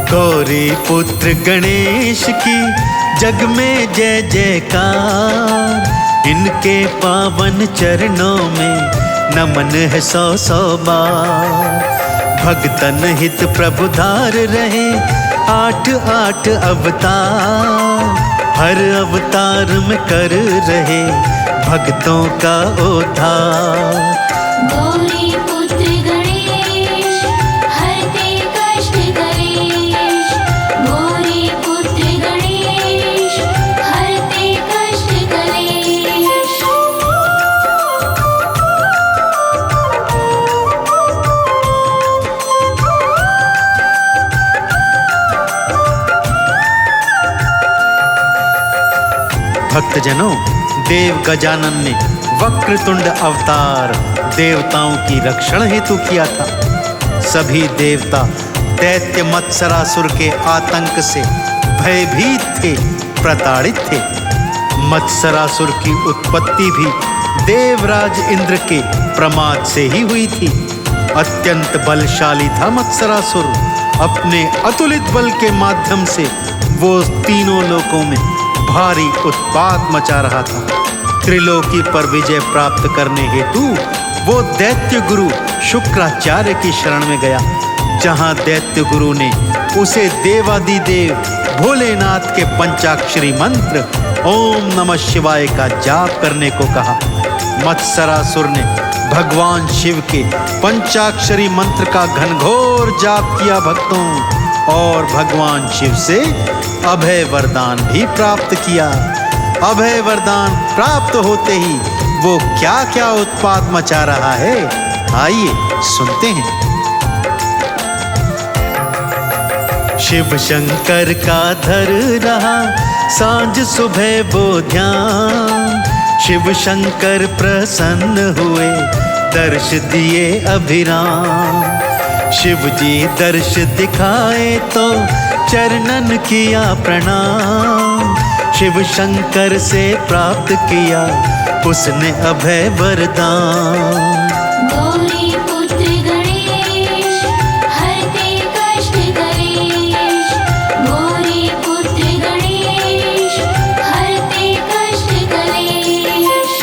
गौरी पुत्र गणेश की जग में जय जयकार। इनके पावन चरणों में नमन है सौ सौ बार। भक्तन हित प्रभुधार रहे आठ आठ अवतार। हर अवतार में कर रहे भक्तों का उद्धार। गौरी पुत्र गणेश हरते कष्ट कलेश। गौरी पुत्र गणेश हरते कष्ट कलेश। भक्तजनों, देव गजानन ने वक्रतुंड अवतार देवताओं की रक्षण हेतु किया था। सभी देवता दैत्य मत्सरासुर के आतंक से भयभीत थे, प्रताड़ित थे। मत्सरासुर की उत्पत्ति भी देवराज इंद्र के प्रमाद से ही हुई थी। अत्यंत बलशाली था मत्सरासुर। अपने अतुलित बल के माध्यम से वो तीनों लोकों में भारी उत्पात मचा रहा था। त्रिलोकी पर विजय प्राप्त करने हेतु वो दैत्य गुरु शुक्राचार्य की शरण में गया, जहां दैत्य गुरु ने उसे देवादिदेव भोलेनाथ के पंचाक्षरी मंत्र ओम नमः शिवाय का जाप करने को कहा। मत्सरासुर ने भगवान शिव के पंचाक्षरी मंत्र का घनघोर जाप किया भक्तों, और भगवान शिव से अभय वरदान भी प्राप्त किया। अभय वरदान प्राप्त होते ही वो क्या क्या उत्पात मचा रहा है, आइए सुनते हैं। शिव शंकर का धर रहा सांझ सुबह वो ध्यान। शिव शंकर प्रसन्न हुए दर्श दिए अभिराम। शिव जी दर्श दिखाए तो चरणन किया प्रणाम। शिव शंकर से प्राप्त किया उसने अभय वरदान। गौरी पुत्र गणेश हरते कष्ट कलेश। गौरी पुत्र गणेश हरते कष्ट कलेश।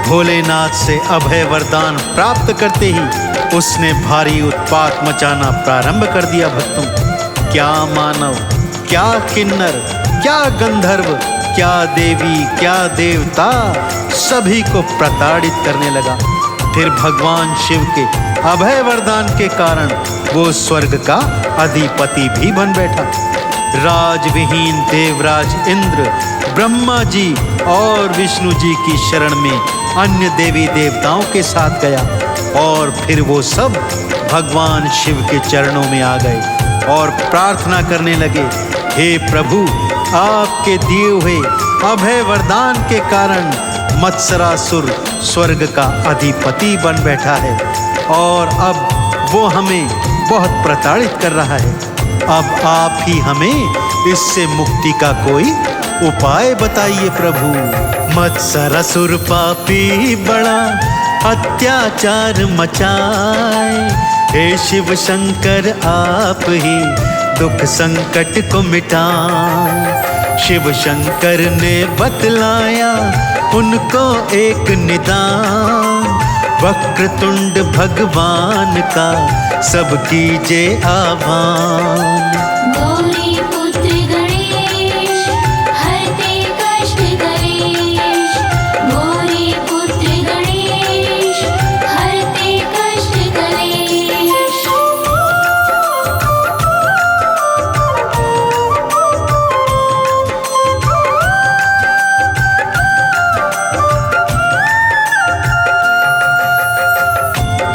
भोलेनाथ से अभय वरदान प्राप्त करते ही उसने भारी उत्पात मचाना प्रारंभ कर दिया भक्तों। क्या मानव, क्या किन्नर, क्या गंधर्व, क्या देवी, क्या देवता, सभी को प्रताड़ित करने लगा। फिर भगवान शिव के अभय वरदान के कारण वो स्वर्ग का अधिपति भी बन बैठा। राजविहीन देवराज इंद्र ब्रह्मा जी और विष्णु जी की शरण में अन्य देवी देवताओं के साथ गया, और फिर वो सब भगवान शिव के चरणों में आ गए और प्रार्थना करने लगे, हे प्रभु, आपके दिए हुए अभय वरदान के कारण मत्सरासुर स्वर्ग का अधिपति बन बैठा है, और अब वो हमें बहुत प्रताड़ित कर रहा है। अब आप ही हमें इससे मुक्ति का कोई उपाय बताइए प्रभु। मत्सरासुर पापी बड़ा अत्याचार मचाए। हे शिव शंकर आप ही दुख संकट को मिटाए। शिव शंकर ने बतलाया उनको एक निदान। वक्रतुंड भगवान का सब कीजिए आह्वान। गौरी पुत्र गणेश हरते कष्ट कलेश। गौरी पुत्र गणेश हरते कष्ट कलेश।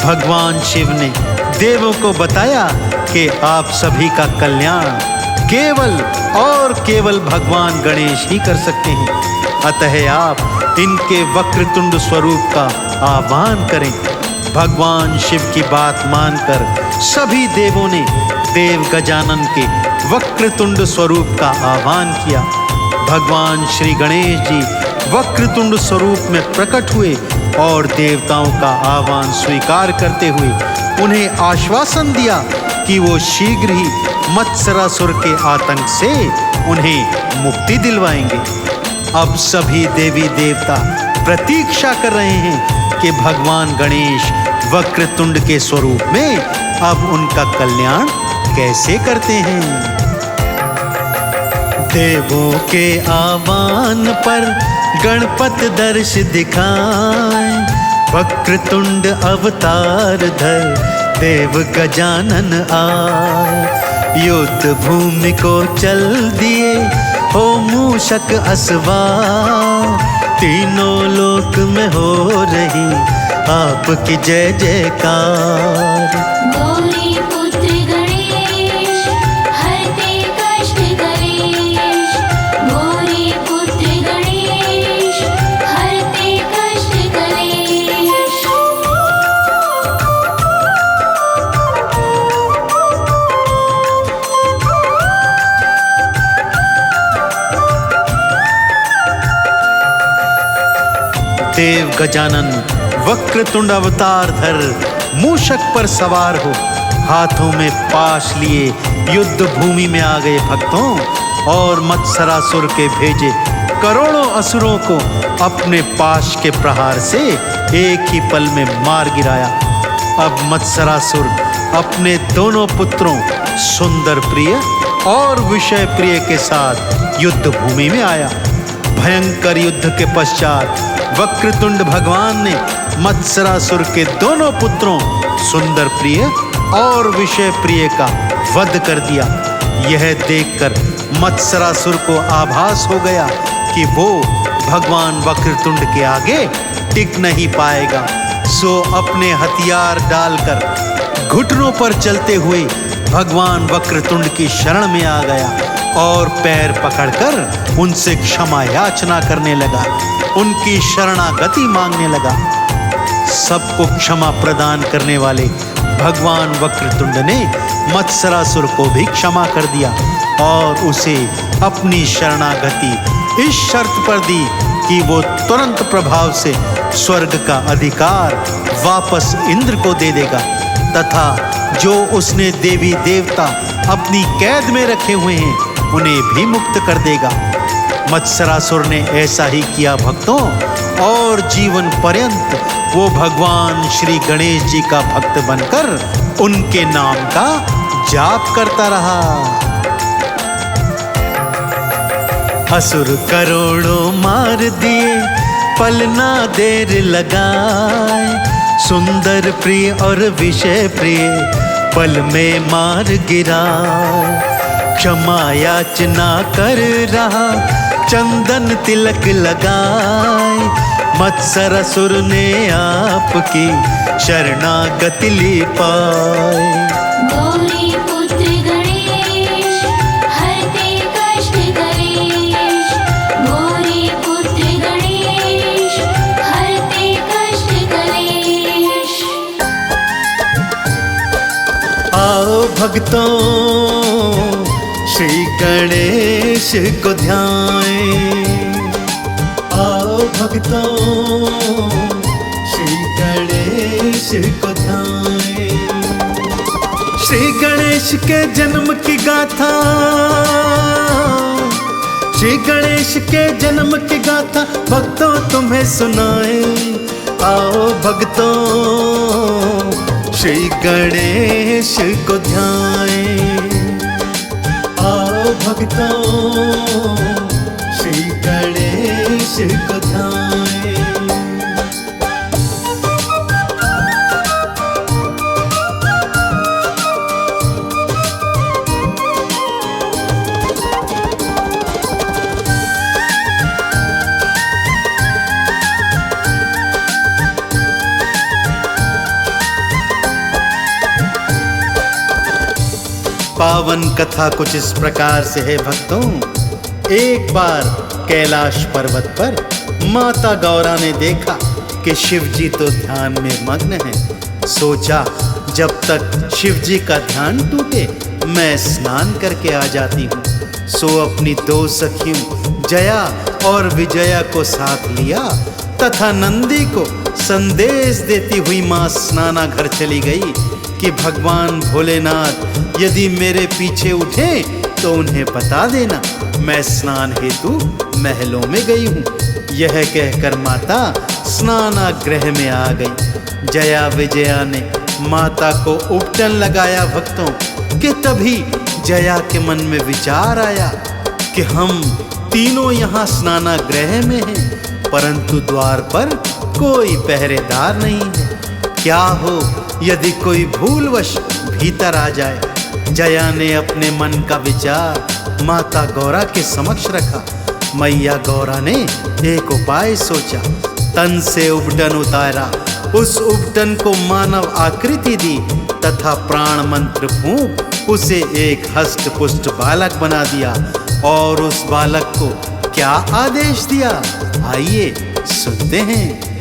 भगवान शिव ने देवों को बताया कि आप सभी का कल्याण केवल और केवल भगवान गणेश ही कर सकते हैं। अतः आप इनके वक्रतुंड स्वरूप का आह्वान करें। भगवान शिव की बात मानकर सभी देवों ने देव गजानन के वक्रतुंड स्वरूप का आह्वान किया। भगवान श्री गणेश जी वक्रतुंड स्वरूप में प्रकट हुए और देवताओं का आह्वान स्वीकार करते हुए उन्हें आश्वासन दिया कि वो शीघ्र ही मत्सरासुर के आतंक से उन्हें मुक्ति दिलवाएंगे। अब सभी देवी देवता प्रतीक्षा कर रहे हैं कि भगवान गणेश वक्रतुंड के स्वरूप में अब उनका कल्याण कैसे करते हैं। देवों के आह्वान पर गणपत दर्श दिखाए, वक्रतुंड अवतार धर देव गजानन आए। युद्ध भूमि को चल दिए हो मूषक असवार, तीनों लोक में हो रही आपकी जय जयकार। गौरी पुत्र गणेश हरते कष्ट कलेश, गौरी पुत्र गणेश हरते कष्ट कलेश। देव गजानन वक्रतुंड अवतार धर मूषक पर सवार हो हाथों में पाश लिए युद्ध भूमि में आ गए भक्तों और मत्सरासुर के भेजे करोड़ों असुरों को अपने पाश के प्रहार से एक ही पल में मार गिराया। अब मत्सरासुर अपने दोनों पुत्रों सुंदर प्रिय और विषय प्रिय के साथ युद्ध भूमि में आया। भयंकर युद्ध के पश्चात वक्रतुंड भगवान ने मत्सरासुर के दोनों पुत्रों सुंदर प्रिय और विषय प्रिय का वध कर दिया। यह देखकर मत्सरासुर को आभास हो गया कि वो भगवान वक्रतुंड के आगे टिक नहीं पाएगा। सो अपने हथियार डालकर घुटनों पर चलते हुए भगवान वक्रतुंड की शरण में आ गया और पैर पकड़कर उनसे क्षमा याचना करने लगा, उनकी शरणागति मांगने लगा। सबको क्षमा प्रदान करने वाले भगवान वक्रतुंड ने मत्सरासुर को भी क्षमा कर दिया और उसे अपनी शरणागति इस शर्त पर दी कि वो तुरंत प्रभाव से स्वर्ग का अधिकार वापस इंद्र को दे देगा तथा जो उसने देवी देवता अपनी कैद में रखे हुए हैं उन्हें भी मुक्त कर देगा। मत्सरासुर ने ऐसा ही किया भक्तों और जीवन पर्यंत वो भगवान श्री गणेश जी का भक्त बनकर उनके नाम का जाप करता रहा। असुर करोड़ों मार दिए पल ना देर लगाए, सुंदर प्रिय और विषय प्रिय पल में मार गिराए। क्षमा याचना कर रहा चंदन तिलक लगाए, मत्सरासुर ने आपकी शरणागति ली पाए। गौरी पुत्र गणेश हरते कष्ट कलेश, गौरी पुत्र गणेश हरते कष्ट कलेश। आओ भक्तों श्री गणेश को ध्याएं, आओ भक्तों श्री गणेश को ध्याएं। श्री गणेश के जन्म की गाथा, श्री गणेश के जन्म की गाथा भक्तों तुम्हें सुनाए। आओ भक्तों श्री गणेश को ध्याएं, आओ भक्तों श्री गणेश को ध्याएं। पावन कथा कुछ इस प्रकार से है भक्तों। एक बार कैलाश पर्वत पर माता गौरा ने देखा कि शिव जी तो ध्यान में मग्न हैं। सोचा जब तक शिव जी का ध्यान टूटे मैं स्नान करके आ जाती हूँ। सो अपनी दो सखियों जया और विजया को साथ लिया तथा नंदी को संदेश देती हुई माँ स्नाना घर चली गई कि भगवान भोलेनाथ यदि मेरे पीछे उठे तो उन्हें बता देना मैं स्नान हेतु महलों में गई हूँ। यह कहकर माता स्नानागृह में आ गई। जया विजया ने माता को उपटन लगाया भक्तों कि तभी जया के मन में विचार आया कि हम तीनों यहाँ स्नानागृह में हैं, परंतु द्वार पर कोई पहरेदार नहीं है। क्या हो यदि कोई भूलवश भीतर आ जाए। जया ने अपने मन का विचार माता गौरा के समक्ष रखा। मैया गौरा ने एक उपाय सोचा, तन से उपटन उतारा, उस उपटन को मानव आकृति दी तथा प्राण मंत्र फूंक उसे एक हष्ट पुष्ट बालक बना दिया और उस बालक को क्या आदेश दिया, आइए सुनते हैं।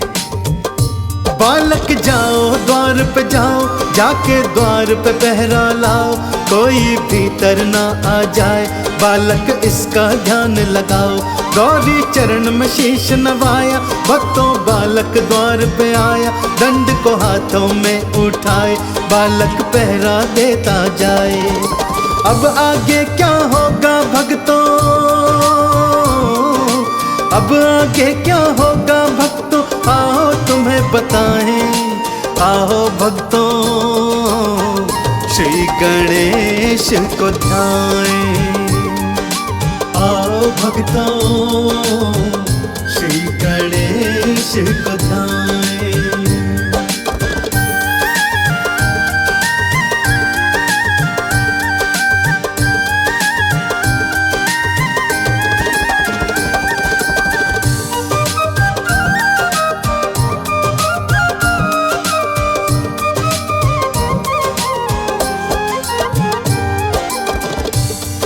बालक जाओ द्वार पे जाओ, जाके द्वार पे पहरा लाओ, कोई भीतर ना आ जाए, बालक इसका ध्यान लगाओ। गौरी चरण में शीश नवाया, भक्तों बालक द्वार पे आया, दंड को हाथों में उठाए, बालक पहरा देता जाए। अब आगे क्या होगा भक्तों, अब आगे क्या होगा भक्तों, आओ तुम्हें बताएं, आओ भक्तों श्री गणेश को ध्याएं, आओ भक्तों श्री गणेश को ध्याएं।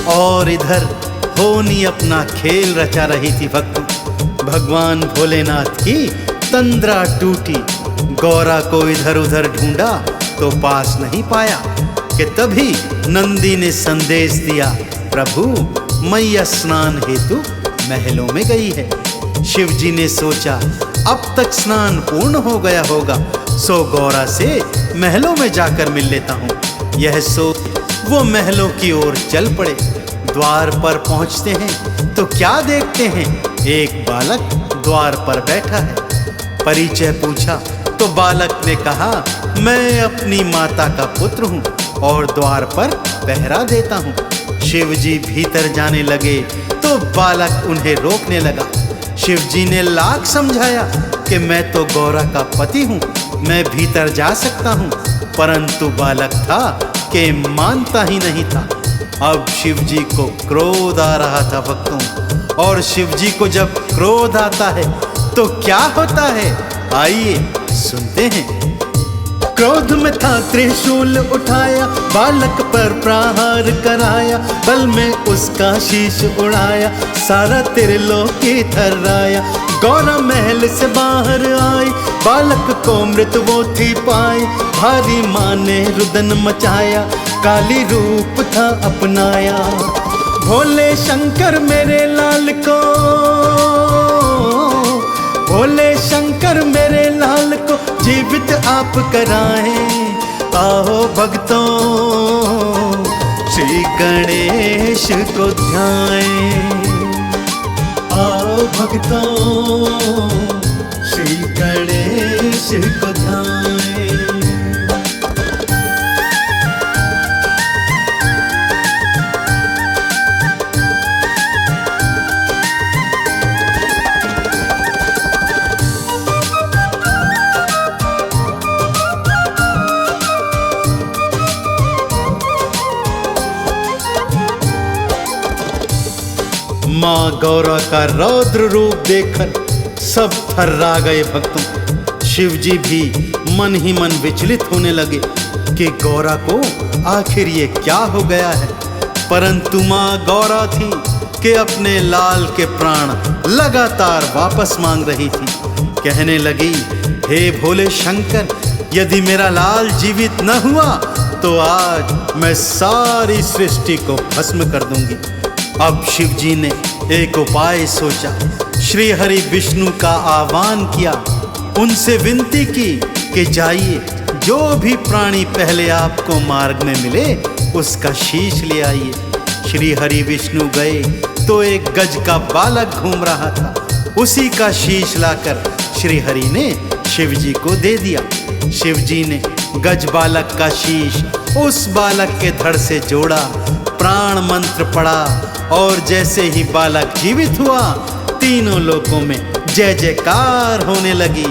और इधर होनी अपना खेल रचा रही थी भक्तों। भगवान भोलेनाथ की तंद्रा टूटी। गौरा को इधर उधर ढूंढा तो पास नहीं पाया कि तभी नंदी ने संदेश दिया, प्रभु मैया स्नान हेतु महलों में गई है। शिव जी ने सोचा अब तक स्नान पूर्ण हो गया होगा, सो गौरा से महलों में जाकर मिल लेता हूँ। यह सोच वो महलों की ओर चल पड़े। द्वार पर पहुंचते हैं तो क्या देखते हैं, एक बालक द्वार पर बैठा है। परिचय पूछा तो बालक ने कहा, मैं अपनी माता का पुत्र हूँ और द्वार पर पहरा देता हूँ। शिव जी भीतर जाने लगे तो बालक उन्हें रोकने लगा। शिव जी ने लाख समझाया कि मैं तो गौरा का पति हूँ, मैं भीतर जा सकता हूँ, परंतु बालक था कि मानता ही नहीं था। अब शिव जी को क्रोध आ रहा था भक्तों, और शिव जी को जब क्रोध आता है तो क्या होता है, आइए सुनते हैं। क्रोध में था त्रिशूल उठाया, बालक पर प्रहार कराया, बल में उसका शीश उड़ाया, सारा त्रिलोकी थर्राया। गौरा महल से बाहर आई, बालक को मृत वो थी पाई, भारी माँ ने रुदन मचाया, काली रूप था अपनाया। भोले शंकर मेरे लाल को, भोले शंकर मेरे लाल को जीवित आप कराएं, आओ भक्तों श्री गणेश को ध्याएं, आओ भक्तों श्री गणेश को ध्याएं। माँ गौरा का रौद्र रूप देखकर सब थर्रा गए भक्तों। शिव जी भी मन ही मन विचलित होने लगे कि गौरा को आखिर ये क्या हो गया है। परंतु माँ गौरा थी कि अपने लाल के प्राण लगातार वापस मांग रही थी। कहने लगी, हे भोले शंकर, यदि मेरा लाल जीवित न हुआ तो आज मैं सारी सृष्टि को भस्म कर दूंगी। अब शिव जी ने एक उपाय सोचा। श्री हरि विष्णु का आह्वान किया, उनसे विनती की कि जाइए, जो भी प्राणी पहले आपको मार्ग में मिले उसका शीश ले आइए। श्री हरि विष्णु गए तो एक गज का बालक घूम रहा था। उसी का शीश लाकर श्री हरि ने शिव जी को दे दिया। शिव जी ने गज बालक का शीश उस बालक के धड़ से जोड़ा, प्राण मंत्र पड़ा और जैसे ही बालक जीवित हुआ, तीनों लोकों में जय जयकार होने लगी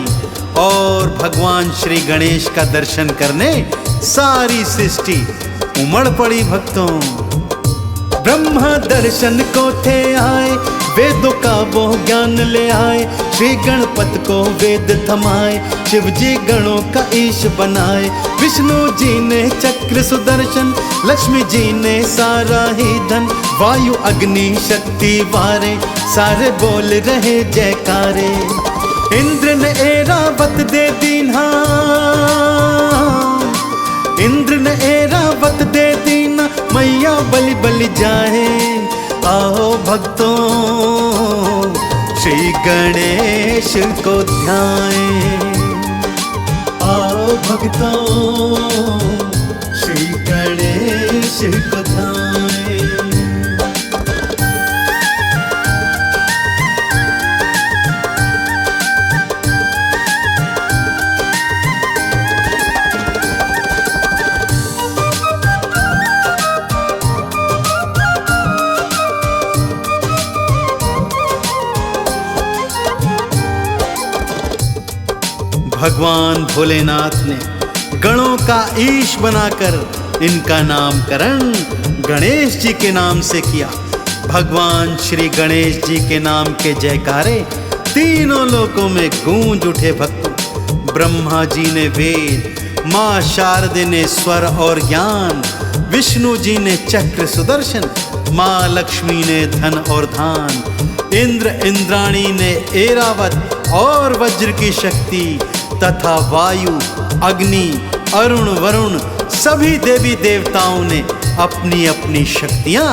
और भगवान श्री गणेश का दर्शन करने सारी सृष्टि उमड़ पड़ी। भक्तों, ब्रह्मा दर्शन को थे आए, वेदों का वो ज्ञान ले आए। श्री गणपति को वेद थमाए, शिव जी गणों का ईश बनाए। विष्णु जी ने चक्र सुदर्शन, लक्ष्मी जी ने सारा ही धन। वायु अग्नि शक्ति वारे, सारे बोल रहे जयकारे। इंद्र ने ऐरावत दे दीन्हा, इंद्र ने ऐरावत दे दीना, मैया बलि बलि जाए। आओ भक्तों, श्री गणेश को ध्याएं। आओ भक्तों, श्री गणेश को ध्याएं। भगवान भोलेनाथ ने गणों का ईश बनाकर इनका नामकरण गणेश जी के नाम से किया। भगवान श्री गणेश जी के नाम के जयकारे तीनों लोकों में गूंज उठे। भक्तों, ब्रह्मा जी ने वेद, माँ शारदे ने स्वर और ज्ञान, विष्णु जी ने चक्र सुदर्शन, माँ लक्ष्मी ने धन और धान, इंद्र इंद्राणी ने ऐरावत और वज्र की शक्ति तथा वायु, अग्नि, अरुण, वरुण सभी देवी देवताओं ने अपनी अपनी शक्तियां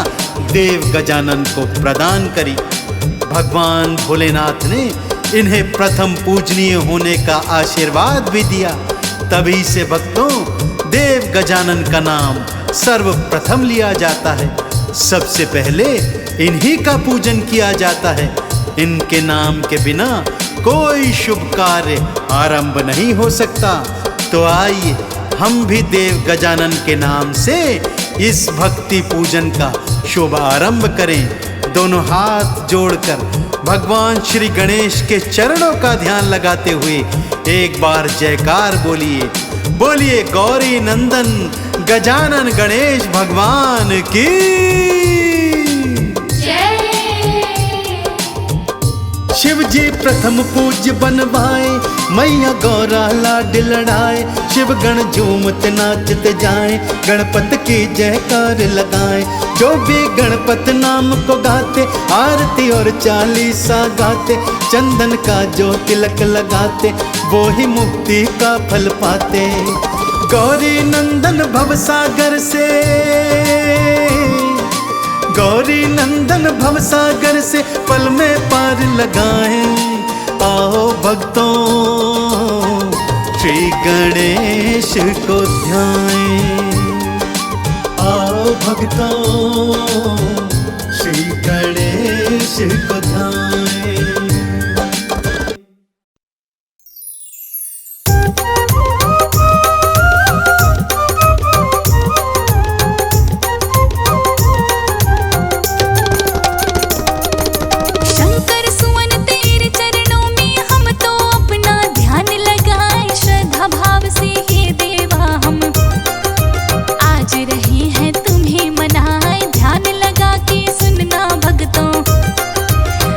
देव गजानन को प्रदान करी। भगवान भोलेनाथ ने इन्हें प्रथम पूजनीय होने का आशीर्वाद भी दिया। तभी से भक्तों, देव गजानन का नाम सर्वप्रथम लिया जाता है। सबसे पहले इन्हीं का पूजन किया जाता है। इनके नाम के बिना कोई शुभ कार्य आरंभ नहीं हो सकता। तो आइए हम भी देव गजानन के नाम से इस भक्ति पूजन का शुभ आरंभ करें। दोनों हाथ जोड़कर भगवान श्री गणेश के चरणों का ध्यान लगाते हुए एक बार जयकार बोलिए। बोलिए गौरी नंदन गजानन गणेश भगवान की शिव जी प्रथम पूज्य बनवाए, मैया गौरा लाड लड़ाए। शिव गण झूमत नाचत जाए, गणपत की जयकार लगाए। जो भी गणपत नाम को गाते, आरती और चालीसा गाते। चंदन का जो तिलक लगाते, वो ही मुक्ति का फल पाते। गौरी नंदन भवसागर से, गौरी नंदन भवसागर से पल में पार लगाएं। आओ भक्तों, श्री गणेश को ध्याएं। आओ भक्तों, श्री गणेश को ध्याएं।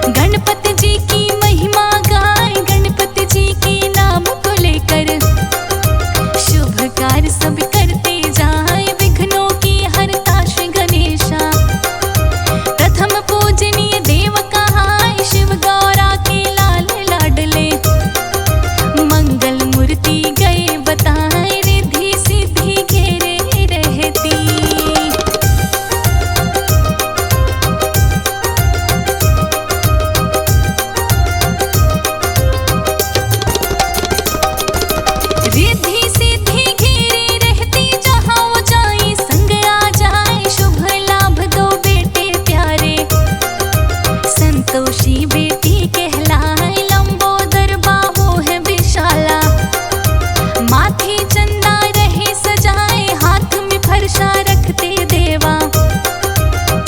गणपति संतोषी बेटी कहलाए, लंबोदर बाहु है विशाला। माथे चंदा रहे सजाए, हाथ में फरसा रखते देवा।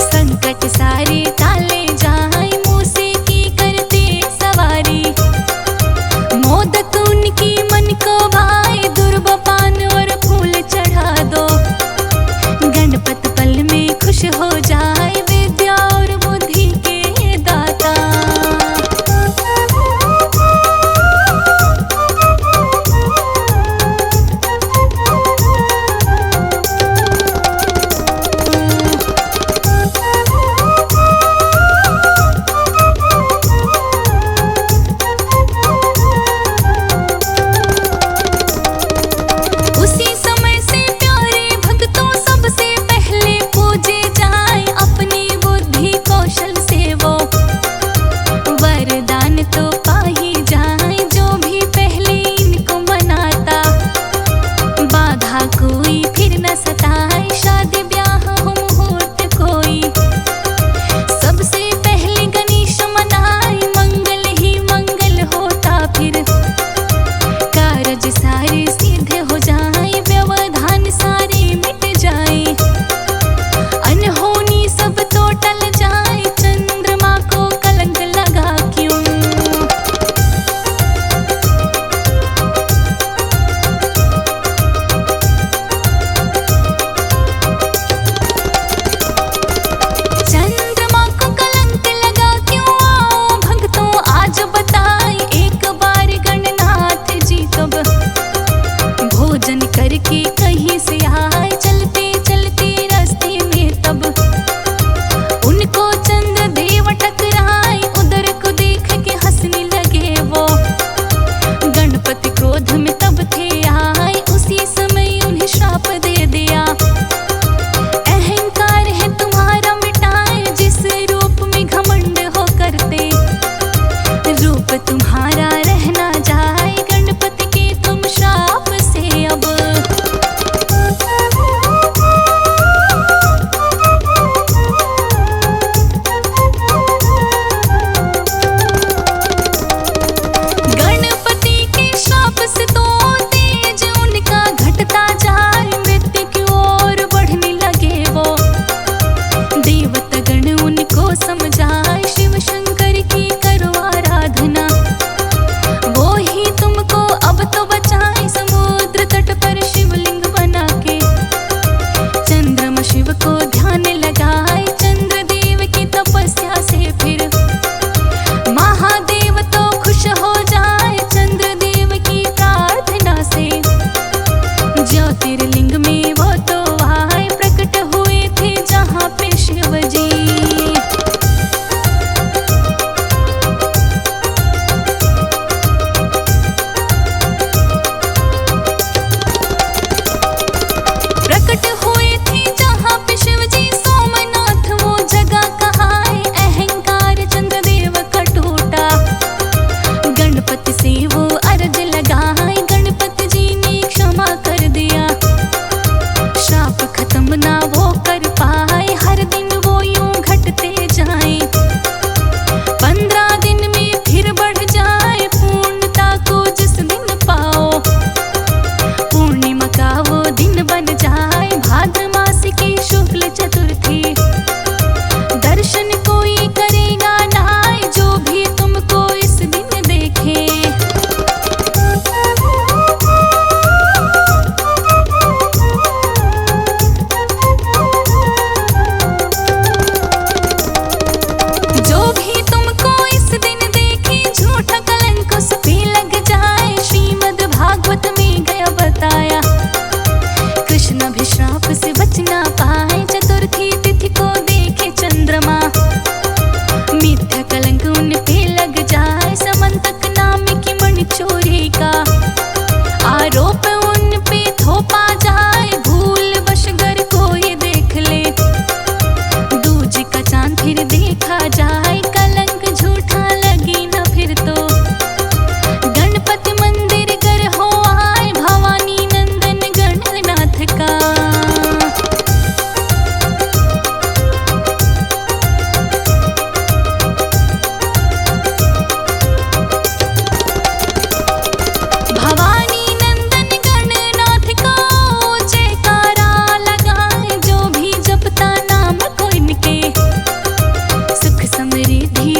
संकट सारे टाले जाए, मूसे की करते सवारी। मोदक उनकी मन को भाए, दुर्ब पान और फूल चढ़ा दो। गणपत पल में खुश हो जाए, विद्या और बुद्धि के दाता।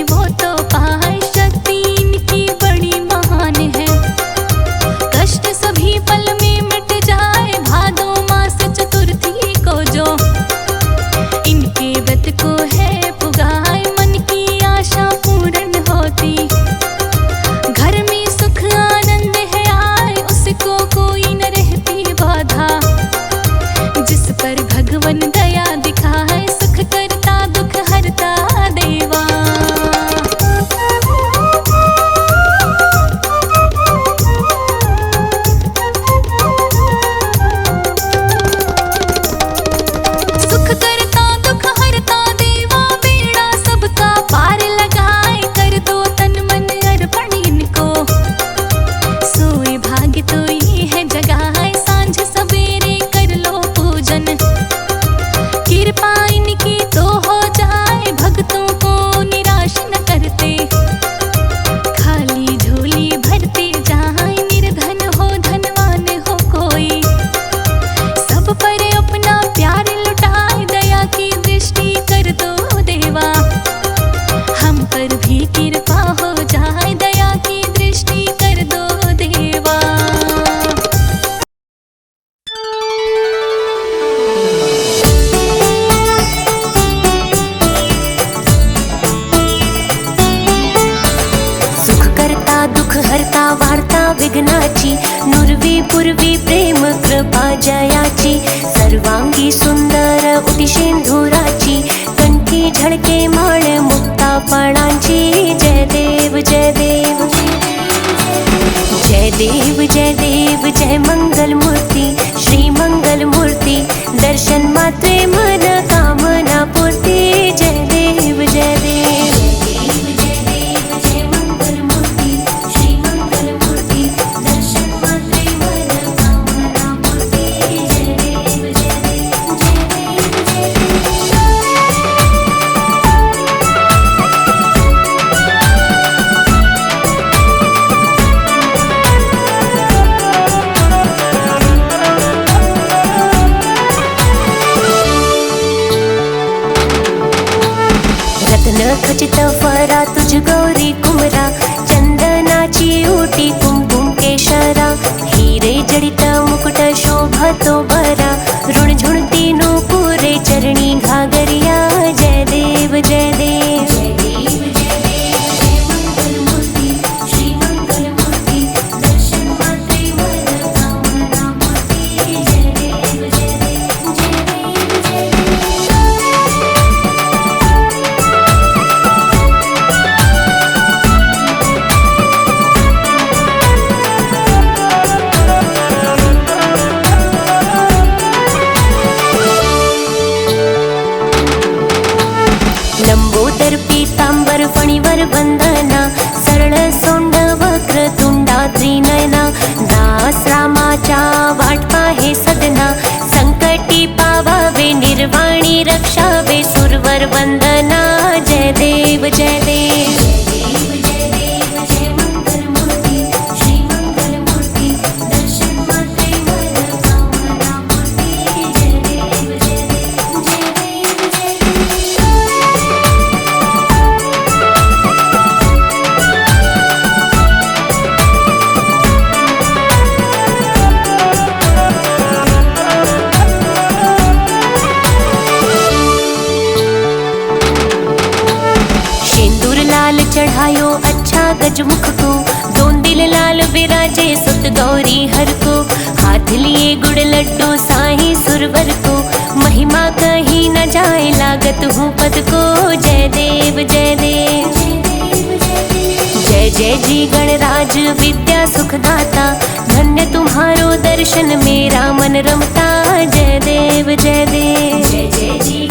वो तो पाए, शक्ति इनकी बड़ी महान है। कष्ट सभी पल में मिट जाए, भादो मास चतुर्थी को जो इनके व्रत को है पुगाए, मन की आशा पूर्ण होती। घर में सुख आनंद है आए, उसको कोई न रहती बाधा। जिस पर भगवन दया दिखाए, सुख करता दुख हरता देवा। सुख करता दुख हरता देवा, बेड़ा सबका पार लगाए, कर दो तन मन अर्पण इनको। सोए भाग्य तो ये है जगाए, सांझ सवेरे कर लो पूजन। कृपा इनकी तो हो जाए, भक्तों को निराश न करते। खाली झोली भरते जाए, निर्धन हो धनवान हो कोई। सब पर अपना प्यार लुटाए, दया की दृष्टि कर दो देवा। हम पर भी कृपा हो जाए, दया की दृष्टि कर दो देवा। सुख करता दुख हरता वार्ता विघ्नाची, नुरवी पूर्वी प्रेम कृपा जयाची। सर्वांगी सुंदर उटी शेंदुराची, कंठी झळके माळ मुक्तापणांची। जय देव जय देव जय देव जय देव, जय मंगल मूर्ती श्री मंगल मूर्ती। दर्शन मात्रे मन कामना पूर्ती। जय देव जय देव जय मंगल मूर्ती श्री मंगल मूर्ती। दर्शन मात्रे मन कामना पूर्ती। जय देव जय देव जय देव रत्न खचित फरा तुझ गौरी कुमरा, चंदनाची ओटी कुमकुम केशरा। हिरे जडित मुकुट शोभतो बरा, ऋण झुणती नो पुरे चरणी घागरिया। जय देव जय देव जय मंगल मूर्ती श्री मंगल मूर्ती। दर्शन मात्रे मन कामना पूर्ती। जय देव जय देव जय लंबोदर पीतांबर फणीवर वंदना, सरळ सोंड वक्र तुंडा त्रिनयना। दास रामाच्या वाट पाहे सदना, संकटी पावावे निर्वाणी रक्षावे सुरवर वंदना। जय देव जय देव जय मंगल मूर्ती श्री मंगल मूर्ती। दर्शन मात्रे मन कामना पूर्ती। जय देव जय देव जय शेंदूर लाल चढ़ायो अच्छा गजमुख को, दोन दिल लाल विराजे सुत गौरी हर को। हाथ लिए गुड़ लड्डू साही सुरवर को, महिमा कहीं न जाए लागत हूँ पद को। जय देव जय देव जय जय जी गणराज विद्या सुखदाता। धन्य तुम्हारो दर्शन मेरा मन रमता। जय देव जय देव जय जय जी